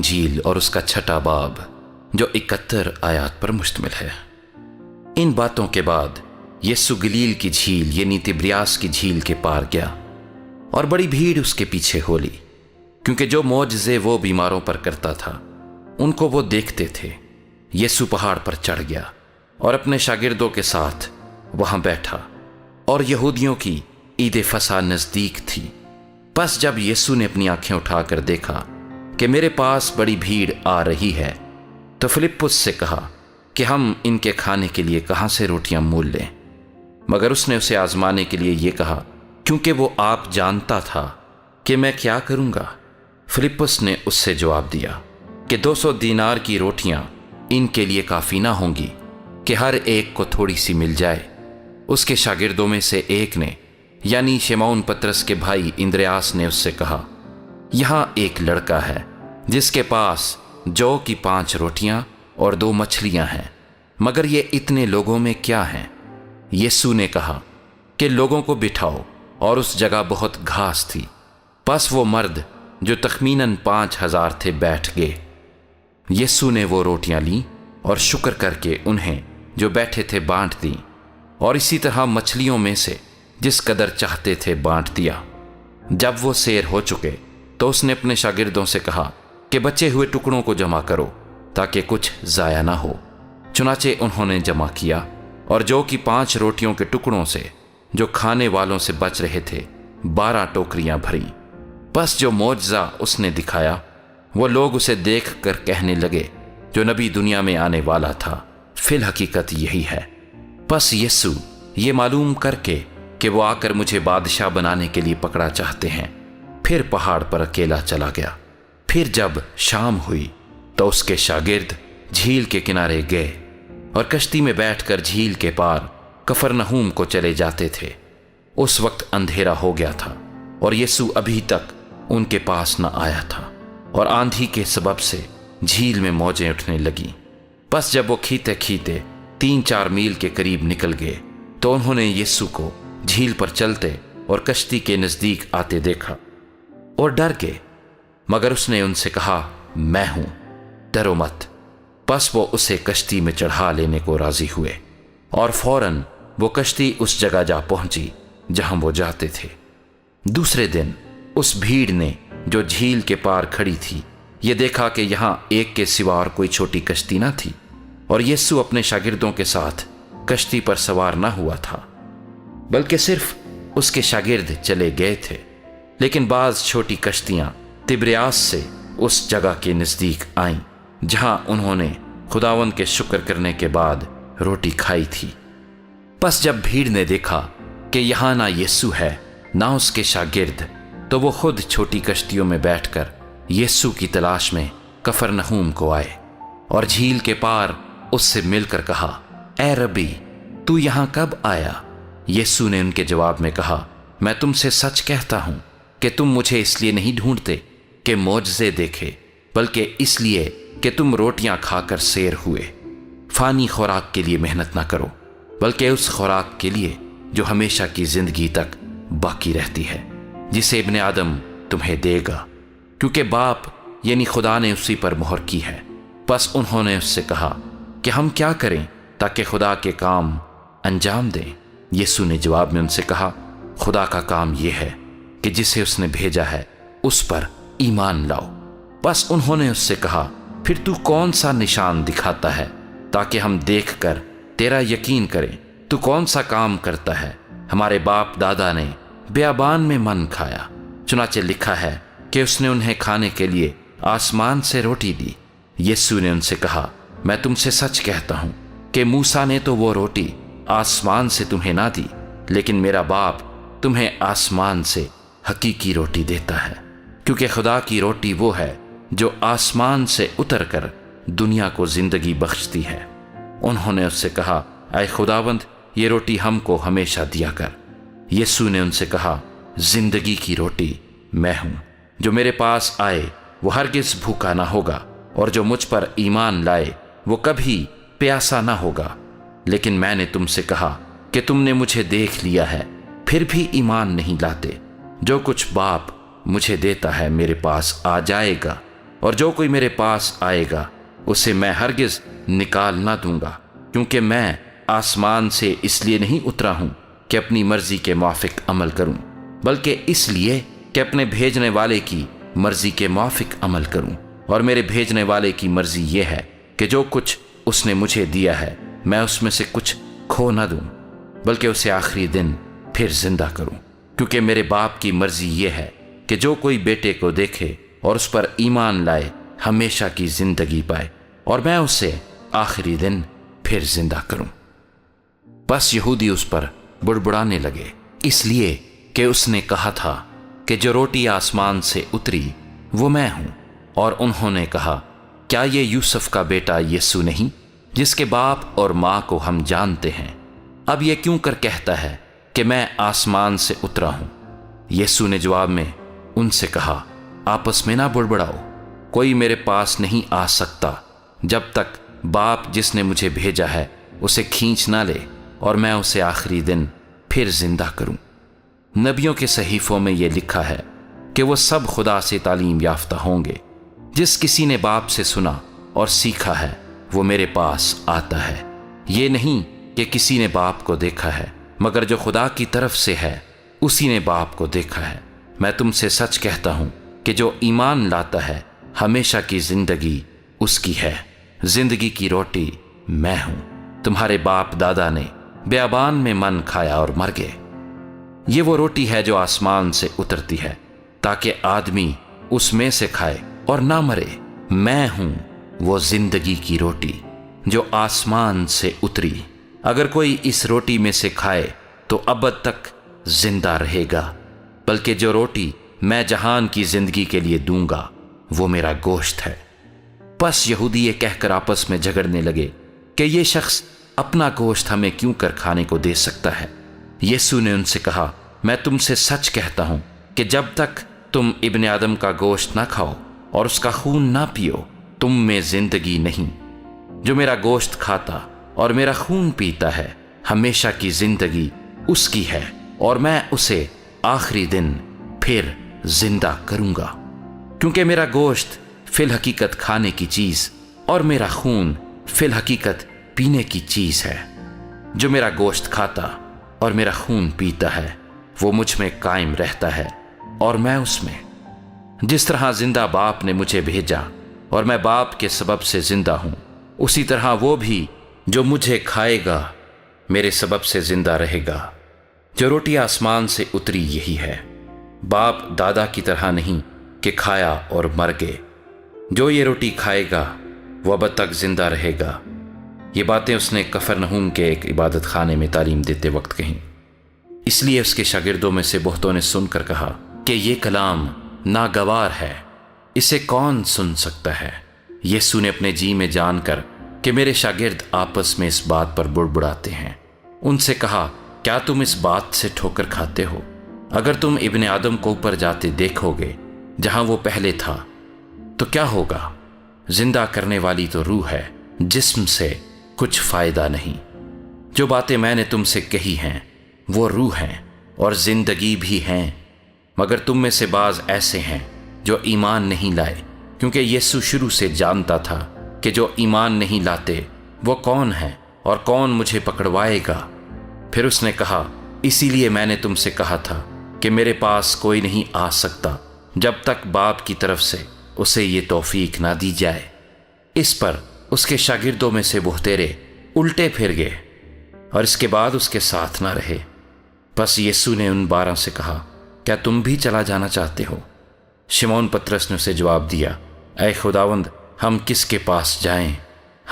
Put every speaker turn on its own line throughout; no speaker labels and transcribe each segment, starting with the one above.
इंजील और उसका 6वां बाब जो 71 आयात पर मुश्तमिल है। इन बातों के बाद यीशु गलील की झील यानी तिब्रियास की झील के पार गया और बड़ी भीड़ उसके पीछे हो ली, क्योंकि जो मौजज़े वो बीमारों पर करता था उनको वो देखते थे। यीशु पहाड़ पर चढ़ गया और अपने शागिर्दों के साथ वहां बैठा, और यहूदियों की ईद फसह नज़दीक थी। बस जब यीशु ने अपनी आंखें उठाकर देखा कि मेरे पास बड़ी भीड़ आ रही है, तो फिलिप्पुस से कहा कि हम इनके खाने के लिए कहाँ से रोटियां मोल लें। मगर उसने उसे आजमाने के लिए ये कहा, क्योंकि वो आप जानता था कि मैं क्या करूँगा। फिलिप्पुस ने उससे जवाब दिया कि 200 दीनार की रोटियां इनके लिए काफ़ी ना होंगी कि हर एक को थोड़ी सी मिल जाए। उसके शागिर्दों में से एक ने यानी शिमौन पतरस के भाई इंद्रियास ने उससे कहा, यहाँ एक लड़का है जिसके पास जौ की 5 रोटियां और 2 मछलियां हैं, मगर ये इतने लोगों में क्या हैं? यीशु ने कहा कि लोगों को बिठाओ, और उस जगह बहुत घास थी। बस वो मर्द जो तखमीनन 5000 थे बैठ गए। यीशु ने वो रोटियां ली और शुक्र करके उन्हें जो बैठे थे बांट दी, और इसी तरह मछलियों में से जिस कदर चाहते थे बांट दिया। जब वो सेर हो चुके तो उसने अपने शागिर्दों से कहा कि बचे हुए टुकड़ों को जमा करो ताकि कुछ ज़ाया ना हो। चुनाचे उन्होंने जमा किया, और जौ की 5 रोटियों के टुकड़ों से जो खाने वालों से बच रहे थे 12 टोकरियां भरी। बस जो मौजज़ा उसने दिखाया वो लोग उसे देख कर कहने लगे, जो नबी दुनिया में आने वाला था फिल हकीकत यही है। बस यीशु ये मालूम करके कि वो आकर मुझे बादशाह बनाने के लिए पकड़ा चाहते हैं, फिर पहाड़ पर अकेला चला गया। फिर जब शाम हुई तो उसके शागिर्द झील के किनारे गए और कश्ती में बैठकर झील के पार कफरनहूम को चले जाते थे। उस वक्त अंधेरा हो गया था और यीशु अभी तक उनके पास न आया था, और आंधी के सबब से झील में मौजें उठने लगीं। बस जब वो खींचते खींचते 3-4 मील के करीब निकल गए तो उन्होंने यीशु को झील पर चलते और कश्ती के नजदीक आते देखा और डर गए। मगर उसने उनसे कहा, मैं हूं, डरो मत। बस वो उसे कश्ती में चढ़ा लेने को राजी हुए, और फौरन वो कश्ती उस जगह जा पहुंची जहां वो जाते थे। दूसरे दिन उस भीड़ ने जो झील के पार खड़ी थी ये देखा कि यहां एक के सिवा और कोई छोटी कश्ती ना थी, और यीशु अपने शागिर्दों के साथ कश्ती पर सवार ना हुआ था, बल्कि सिर्फ उसके शागिर्द चले गए थे। लेकिन बाज छोटी कश्तियां तिब्रियास से उस जगह के नजदीक आईं जहां उन्होंने खुदावंद के शुक्र करने के बाद रोटी खाई थी। बस जब भीड़ ने देखा कि यहां ना यीशु है ना उसके शागिर्द, तो वो खुद छोटी कश्तियों में बैठकर यीशु की तलाश में कफरनहूम को आए, और झील के पार उससे मिलकर कहा, ए रब्बी, तू यहां कब आया? यीशु ने उनके जवाब में कहा, मैं तुमसे सच कहता हूं कि तुम मुझे इसलिए नहीं ढूंढते कि मौजज़े देखे, बल्कि इसलिए कि तुम रोटियां खाकर सेर हुए। फानी खुराक के लिए मेहनत ना करो, बल्कि उस खुराक के लिए जो हमेशा की जिंदगी तक बाकी रहती है, जिसे इब्ने आदम तुम्हें देगा, क्योंकि बाप यानी खुदा ने उसी पर मोहर की है। बस उन्होंने उससे कहा कि हम क्या करें ताकि खुदा के काम अंजाम दें। यीशु ने जवाब में उनसे कहा, खुदा का काम यह है कि जिसे उसने भेजा है उस पर ईमान लाओ। बस उन्होंने उससे कहा, फिर तू कौन सा निशान दिखाता है ताकि हम देखकर तेरा यकीन करें? तू कौन सा काम करता है? हमारे बाप दादा ने बियाबान में मन खाया, चुनाचे लिखा है कि उसने उन्हें खाने के लिए आसमान से रोटी दी। यीशु ने उनसे कहा, मैं तुमसे सच कहता हूं कि मूसा ने तो वो रोटी आसमान से तुम्हें ना दी, लेकिन मेरा बाप तुम्हें आसमान से हकीकी रोटी देता है, क्योंकि खुदा की रोटी वो है जो आसमान से उतर कर दुनिया को जिंदगी बख्शती है। उन्होंने उससे कहा, ऐ खुदावंद, ये रोटी हमको हमेशा दिया कर। यीशु ने उनसे कहा, जिंदगी की रोटी मैं हूं, जो मेरे पास आए वो हरगिज भूखा ना होगा, और जो मुझ पर ईमान लाए वो कभी प्यासा ना होगा। लेकिन मैंने तुमसे कहा कि तुमने मुझे देख लिया है, फिर भी ईमान नहीं लाते। जो कुछ बाप मुझे देता है मेरे पास आ जाएगा, اور جو کوئی میرے پاس آئے گا اسے میں ہرگز نکال نہ دوں گا، کیونکہ میں آسمان سے اس لیے نہیں اترا ہوں کہ اپنی مرضی کے موافق عمل کروں، بلکہ اس لیے کہ اپنے بھیجنے والے کی مرضی کے موافق عمل کروں۔ اور میرے بھیجنے والے کی مرضی یہ ہے کہ جو کچھ اس نے مجھے دیا ہے میں اس میں سے کچھ کھو نہ دوں، بلکہ اسے آخری دن پھر زندہ کروں، کیونکہ میرے باپ کی مرضی یہ ہے کہ جو کوئی بیٹے کو دیکھے اور اس پر ایمان لائے ہمیشہ کی زندگی پائے، اور میں اسے آخری دن پھر زندہ کروں۔ بس یہودی اس پر بڑبڑانے لگے، اس لیے کہ اس نے کہا تھا کہ جو روٹی آسمان سے اتری وہ میں ہوں، اور انہوں نے کہا، کیا یہ یوسف کا بیٹا یسوع نہیں، جس کے باپ اور ماں کو ہم جانتے ہیں؟ اب یہ کیوں کر کہتا ہے کہ میں آسمان سے اترا ہوں؟ یسوع نے جواب میں ان سے کہا، آپس میں نہ بڑبڑاؤ، کوئی میرے پاس نہیں آ سکتا جب تک باپ جس نے مجھے بھیجا ہے اسے کھینچ نہ لے اور میں اسے آخری دن پھر زندہ کروں۔ نبیوں کے صحیفوں میں یہ لکھا ہے کہ وہ سب خدا سے تعلیم یافتہ ہوں گے۔ جس کسی نے باپ سے سنا اور سیکھا ہے وہ میرے پاس آتا ہے۔ یہ نہیں کہ کسی نے باپ کو دیکھا ہے، مگر جو خدا کی طرف سے ہے اسی نے باپ کو دیکھا ہے۔ میں تم سے سچ کہتا ہوں کہ جو ایمان لاتا ہے ہمیشہ کی زندگی اس کی ہے۔ زندگی کی روٹی میں ہوں۔ تمہارے باپ دادا نے بیابان میں من کھایا اور مر گئے۔ یہ وہ روٹی ہے جو آسمان سے اترتی ہے تاکہ آدمی اس میں سے کھائے اور نہ مرے۔ میں ہوں وہ زندگی کی روٹی جو آسمان سے اتری۔ اگر کوئی اس روٹی میں سے کھائے تو ابد تک زندہ رہے گا، بلکہ جو روٹی میں جہان کی زندگی کے لیے دوں گا وہ میرا گوشت ہے۔ پس یہودی یہ کہہ کر آپس میں جھگڑنے لگے کہ یہ شخص اپنا گوشت ہمیں کیوں کر کھانے کو دے سکتا ہے؟ یسوع نے ان سے کہا، میں تم سے سچ کہتا ہوں کہ جب تک تم ابن آدم کا گوشت نہ کھاؤ اور اس کا خون نہ پیو تم میں زندگی نہیں۔ جو میرا گوشت کھاتا اور میرا خون پیتا ہے ہمیشہ کی زندگی اس کی ہے، اور میں اسے آخری دن پھر زندہ کروں گا۔ کیونکہ میرا گوشت فی الحقیقت کھانے کی چیز اور میرا خون فی الحقیقت پینے کی چیز ہے۔ جو میرا گوشت کھاتا اور میرا خون پیتا ہے وہ مجھ میں قائم رہتا ہے اور میں اس میں۔ جس طرح زندہ باپ نے مجھے بھیجا اور میں باپ کے سبب سے زندہ ہوں، اسی طرح وہ بھی جو مجھے کھائے گا میرے سبب سے زندہ رہے گا۔ جو روٹی آسمان سے اتری یہی ہے۔ باپ دادا کی طرح نہیں کہ کھایا اور مر گئے۔ جو یہ روٹی کھائے گا وہ ابد تک زندہ رہے گا۔ یہ باتیں اس نے کفرنہوم کے ایک عبادت خانے میں تعلیم دیتے وقت کہیں۔ اس لیے اس کے شاگردوں میں سے بہتوں نے سن کر کہا کہ یہ کلام ناگوار ہے، اسے کون سن سکتا ہے؟ یسوع نے اپنے جی میں جان کر کہ میرے شاگرد آپس میں اس بات پر بڑبڑاتے ہیں ان سے کہا، کیا تم اس بات سے ٹھوکر کھاتے ہو؟ اگر تم ابن آدم کو اوپر جاتے دیکھو گے جہاں وہ پہلے تھا تو کیا ہوگا؟ زندہ کرنے والی تو روح ہے، جسم سے کچھ فائدہ نہیں۔ جو باتیں میں نے تم سے کہی ہیں وہ روح ہیں اور زندگی بھی ہیں، مگر تم میں سے بعض ایسے ہیں جو ایمان نہیں لائے۔ کیونکہ یسوع شروع سے جانتا تھا کہ جو ایمان نہیں لاتے وہ کون ہیں اور کون مجھے پکڑوائے گا۔ پھر اس نے کہا، اسی لیے میں نے تم سے کہا تھا کہ میرے پاس کوئی نہیں آ سکتا جب تک باپ کی طرف سے اسے یہ توفیق نہ دی جائے۔ اس پر اس کے شاگردوں میں سے بہتیرے الٹے پھر گئے اور اس کے بعد اس کے ساتھ نہ رہے۔ پس یسوع نے ان 12 سے کہا، کیا تم بھی چلا جانا چاہتے ہو؟ شمعون پطرس نے اسے جواب دیا، اے خداوند، ہم کس کے پاس جائیں؟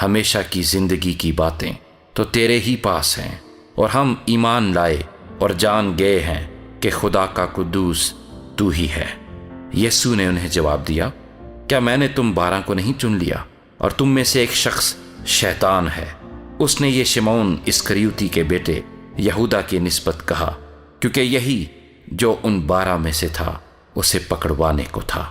ہمیشہ کی زندگی کی باتیں تو تیرے ہی پاس ہیں، اور ہم ایمان لائے اور جان گئے ہیں کہ خدا کا قدوس تو ہی ہے۔ یسوع نے انہیں جواب دیا، کیا میں نے تم 12 کو نہیں چن لیا؟ اور تم میں سے ایک شخص شیطان ہے۔ اس نے یہ شمعون اسکریوتی کے بیٹے یہودا کی نسبت کہا، کیونکہ یہی جو ان 12 میں سے تھا اسے پکڑوانے کو تھا۔